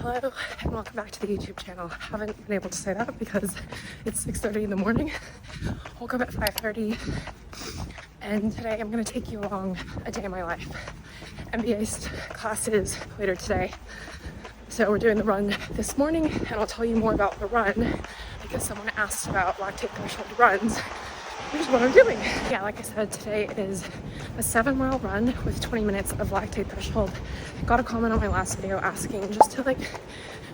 Hello and welcome back to the YouTube channel. I haven't been able to say that because it's 6:30 in the morning. Woke up at 5:30 and today I'm going to take you along a day in my life. MBA classes later today. So we're doing the run this morning and I'll tell you more about the run because someone asked about lactate threshold runs, which is what I'm doing. Yeah, like I said, today it is a 7-mile run with 20 minutes of lactate threshold. Got a comment on my last video asking just to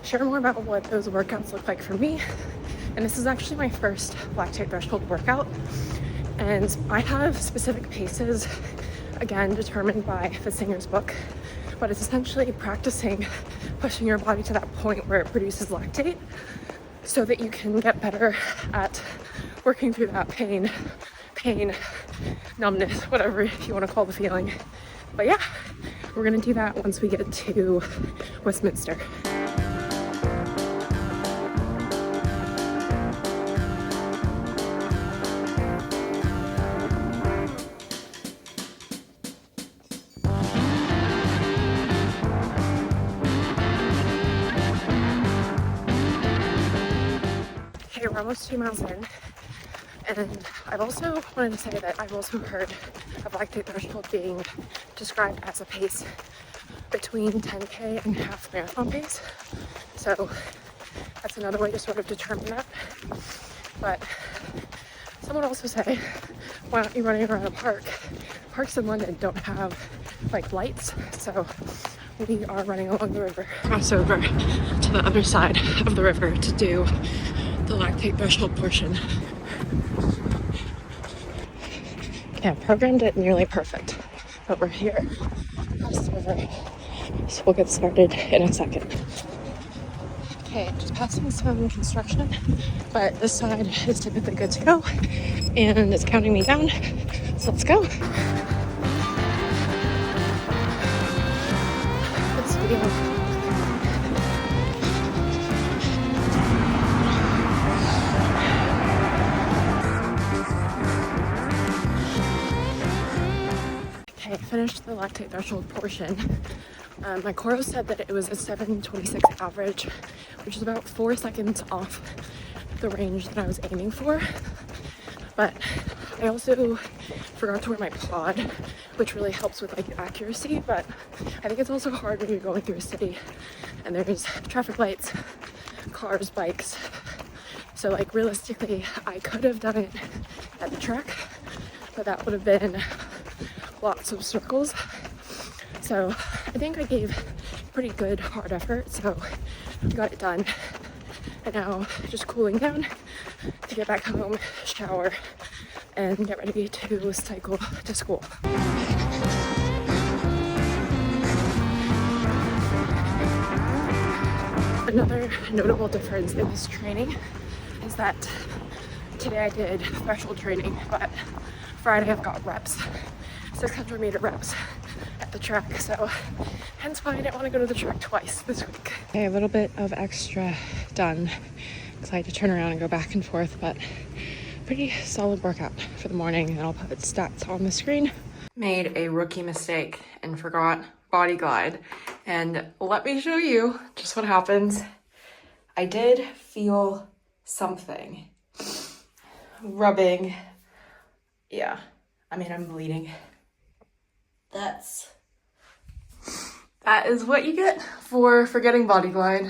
share more about what those workouts look like for me. And this is actually my first lactate threshold workout. And I have specific paces, again, determined by the Singer's book, but it's essentially practicing pushing your body to that point where it produces lactate so that you can get better at working through that pain, numbness, whatever you want to call the feeling. But yeah, we're gonna do that once we get to Westminster. Okay, we're almost 2 miles in. And I've also wanted to say that I've also heard of lactate threshold being described as a pace between 10K and half marathon pace. So that's another way to sort of determine that. But some would also say, why aren't you running around a park? Parks in London don't have lights, so we are running along the river. Cross over to the other side of the river to do the lactate threshold portion. Yeah, programmed it nearly perfect, but we're here across the river, so we'll get started in a second. Okay, just passing some construction, but this side is typically good to go, and it's counting me down, so let's go. Let's go. I finished the lactate threshold portion. My choreo said that it was a 7:26 average, which is about 4 seconds off the range that I was aiming for. But I also forgot to wear my pod, which really helps with accuracy, but I think it's also hard when you're going through a city and there's traffic lights, cars, bikes. So realistically, I could have done it at the track, but that would have been lots of circles. So I think I gave pretty good hard effort, so I got it done. And now just cooling down to get back home, shower, and get ready to cycle to school. Another notable difference in this training is that today I did threshold training, but Friday I've got reps. 600-meter reps at the track, so hence why I didn't want to go to the track twice this week. Okay, a little bit of extra done because I had to turn around and go back and forth, but pretty solid workout for the morning, and I'll put stats on the screen. Made a rookie mistake and forgot body glide, and let me show you just what happens. I did feel something rubbing. Yeah, I mean, I'm bleeding. That is what you get for forgetting body glide.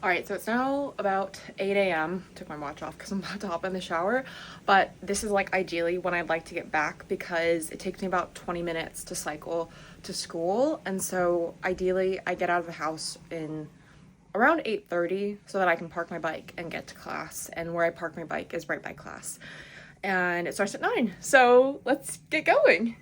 All right, so it's now about 8 a.m. Took my watch off because I'm about to hop in the shower, but this is ideally when I'd like to get back because it takes me about 20 minutes to cycle to school. And so ideally I get out of the house in around 8:30 so that I can park my bike and get to class. And where I park my bike is right by class. And it starts at 9. So let's get going.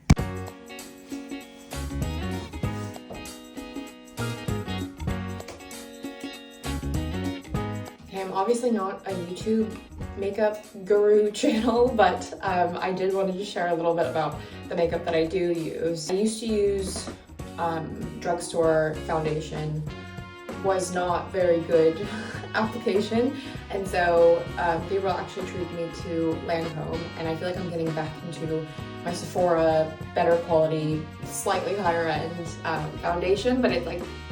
I'm obviously not a YouTube makeup guru channel, but I did want to just share a little bit about the makeup that I do use. I used to use drugstore foundation, was not very good application, and so Gabriel actually treated me to Lancome, and I feel like I'm getting back into my Sephora, better quality, slightly higher end foundation, but it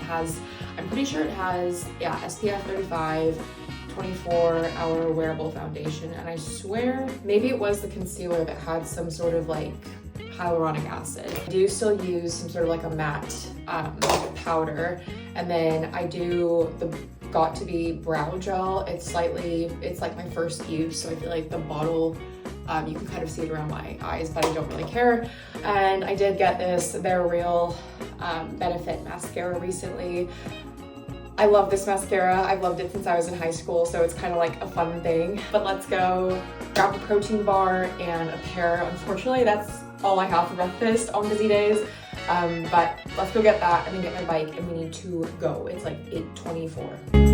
has I'm pretty sure it has, yeah, SPF 35, 24-hour wearable foundation, and I swear maybe it was the concealer that had some sort of like hyaluronic acid. I do still use some sort of like a matte powder, and then I do the Got To Be brow gel. It's like my first use, so I feel like the bottle, you can kind of see it around my eyes, but I don't really care. And I did get this They're Real Benefit mascara recently. I love this mascara. I've loved it since I was in high school, so it's kind of like a fun thing. But let's go grab a protein bar and a pear. Unfortunately, that's all I have for breakfast on busy days. But let's go get that and then get my bike, and we need to go. It's like 8:24.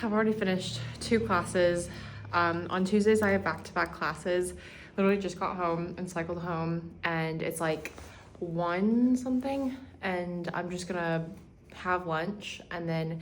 I've already finished 2 classes. On Tuesdays I have back-to-back classes. Literally just got home and cycled home, and it's like 1 something, and I'm just gonna have lunch and then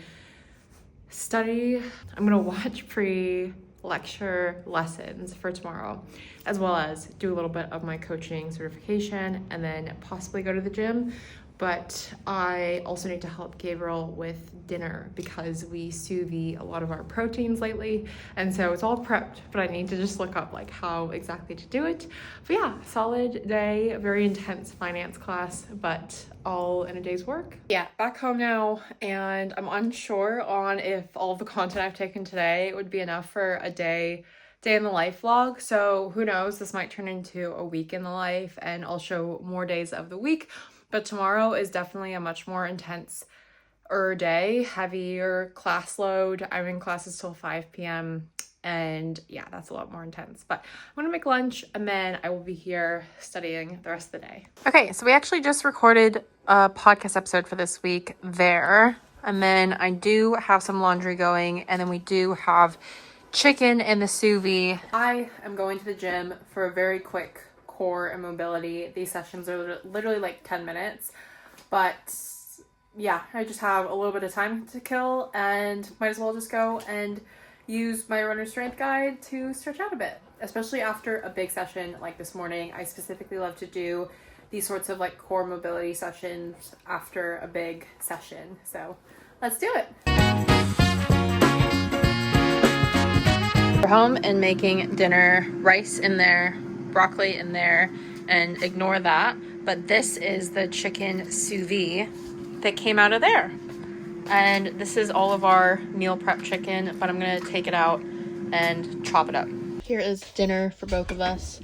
study. I'm gonna watch pre-lecture lessons for tomorrow, as well as do a little bit of my coaching certification, and then possibly go to the gym. But I also need to help Gabriel with dinner because we sous vide a lot of our proteins lately. And so it's all prepped, but I need to just look up like how exactly to do it. But yeah, solid day, very intense finance class, but all in a day's work. Yeah, back home now, and I'm unsure on if all of the content I've taken today would be enough for a day in the life vlog. So who knows, this might turn into a week in the life and I'll show more days of the week. But tomorrow is definitely a much more intense day, heavier class load. I'm in classes till 5 p.m. and yeah, that's a lot more intense. But I'm gonna make lunch and then I will be here studying the rest of the day. Okay, so we actually just recorded a podcast episode for this week there. And then I do have some laundry going, and then we do have chicken in the sous vide. I am going to the gym for a very quick core and mobility. These sessions are literally like 10 minutes, but yeah, I just have a little bit of time to kill and might as well just go and use my runner strength guide to stretch out a bit, especially after a big session like this morning. I specifically love to do these sorts of like core mobility sessions after a big session. So let's do it. We're home and making dinner. Rice in there, broccoli in there, and ignore that, but this is the chicken sous vide that came out of there, and this is all of our meal prep chicken, but I'm gonna take it out and chop it up. Here is dinner for both of us.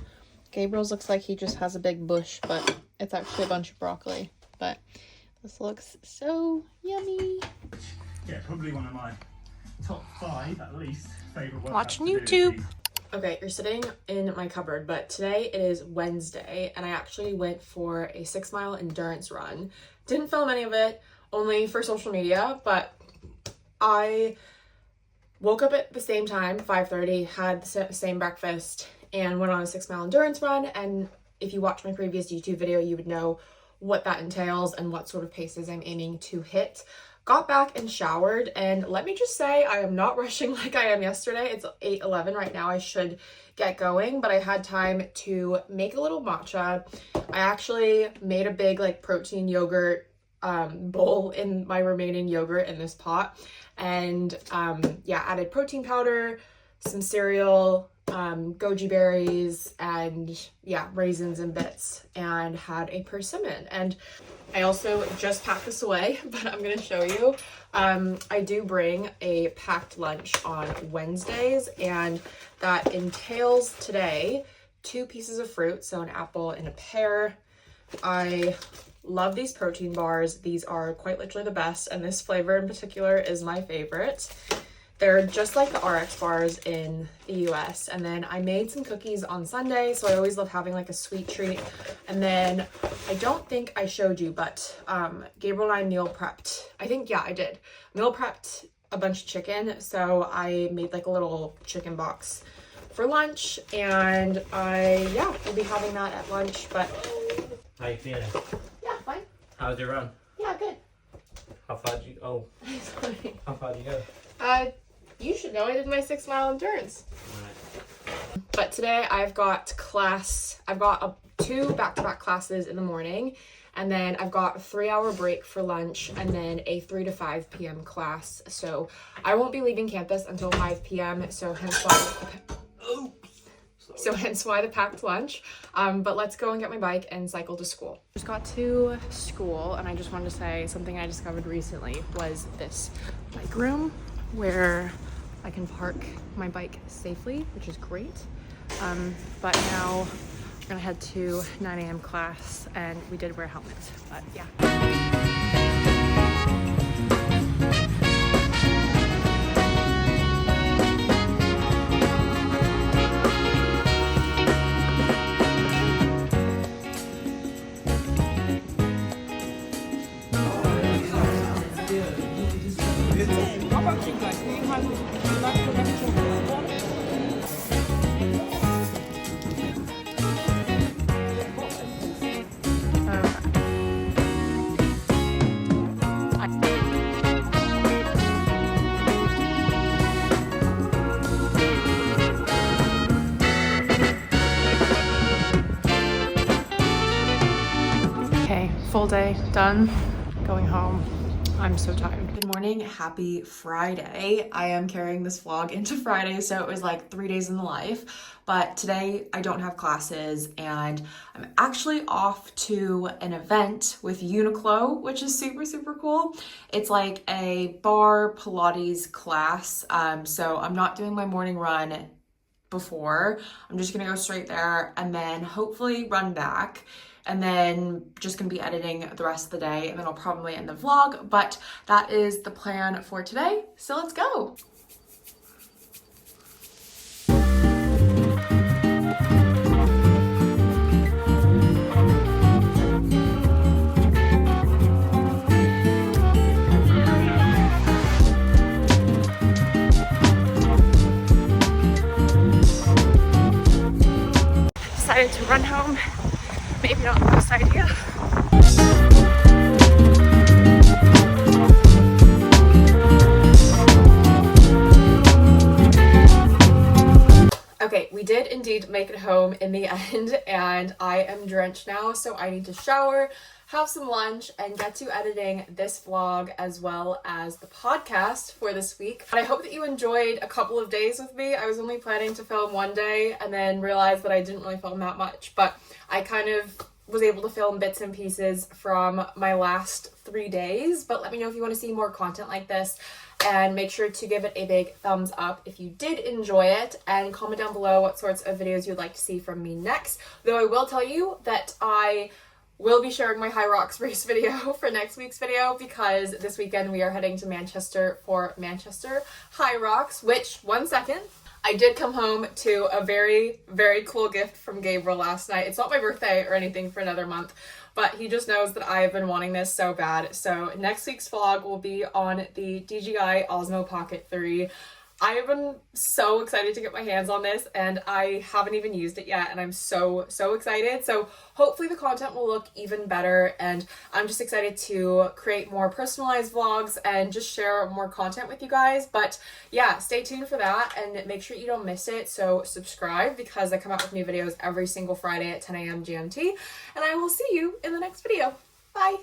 Gabriel's looks like he just has a big bush, but it's actually a bunch of broccoli. But this looks so yummy. Yeah, probably one of my top 5 at least favorite workouts. Watching YouTube. Okay, you're sitting in my cupboard, but today it is Wednesday, and I actually went for a 6-mile endurance run. Didn't film any of it, only for social media, but I woke up at the same time, 5:30, had the same breakfast, and went on a 6-mile endurance run. And if you watch my previous YouTube video, you would know what that entails and what sort of paces I'm aiming to hit. Got back and showered, and let me just say I am not rushing like I am yesterday. It's 8:11 right now. I should get going, but I had time to make a little matcha. I actually made a big like protein yogurt bowl in my remaining yogurt in this pot, and yeah, added protein powder, some cereal, goji berries, and yeah, raisins and bits, and had a persimmon. And I also just packed this away, but I'm going to show you. I do bring a packed lunch on Wednesdays, and that entails today 2 pieces of fruit, so an apple and a pear. I love these protein bars. These are quite literally the best, and this flavor in particular is my favorite. They're just like the RX bars in the US. And then I made some cookies on Sunday, so I always love having like a sweet treat. And then I don't think I showed you, but Gabriel and I meal prepped. I think, yeah, I did. Meal prepped a bunch of chicken, so I made like a little chicken box for lunch, and we'll be having that at lunch. But How you feeling? yeah, fine. How was your run? Yeah, good. How far did you go? How far did you go? You should know I did my 6-mile endurance. Right. But today I've got class. I've got 2 back-to-back classes in the morning, and then I've got a 3-hour break for lunch, and then a 3 to 5 p.m. class. So I won't be leaving campus until 5 p.m. So hence why the packed lunch. But let's go and get my bike and cycle to school. Just got to school, and I just wanted to say something I discovered recently was this bike room where I can park my bike safely, which is great. But now we're gonna head to 9 a.m. class, and we did wear helmets, but yeah. Okay, full day done, going home. I'm so tired. Good morning, happy Friday. I am carrying this vlog into Friday, so it was like 3 days in the life. But today I don't have classes, and I'm actually off to an event with Uniqlo, which is super, super cool. It's like a bar Pilates class. So I'm not doing my morning run before. I'm just gonna go straight there and then hopefully run back, and then just gonna be editing the rest of the day, and then I'll probably end the vlog, but that is the plan for today. So let's go. Decided to run home. Maybe not the best idea. Okay, we did indeed make it home in the end, and I am drenched now, so I need to shower, have some lunch, and get to editing this vlog as well as the podcast for this week. But I hope that you enjoyed a couple of days with me. I was only planning to film one day and then realized that I didn't really film that much, but I kind of was able to film bits and pieces from my last 3 days. But let me know if you want to see more content like this, and make sure to give it a big thumbs up if you did enjoy it, and comment down below what sorts of videos you'd like to see from me next. Though I will tell you that I will be sharing my High Rocks race video for next week's video, because this weekend we are heading to Manchester for Manchester High Rocks, which, one second, I did come home to a very, very cool gift from Gabriel last night. It's not my birthday or anything for another month, but he just knows that I have been wanting this so bad. So next week's vlog will be on the DJI Osmo Pocket 3. I have been so excited to get my hands on this, and I haven't even used it yet, and I'm so excited. So hopefully the content will look even better, and I'm just excited to create more personalized vlogs and just share more content with you guys. But yeah, stay tuned for that, and make sure you don't miss it. So subscribe, because I come out with new videos every single Friday at 10 a.m. GMT, and I will see you in the next video. Bye!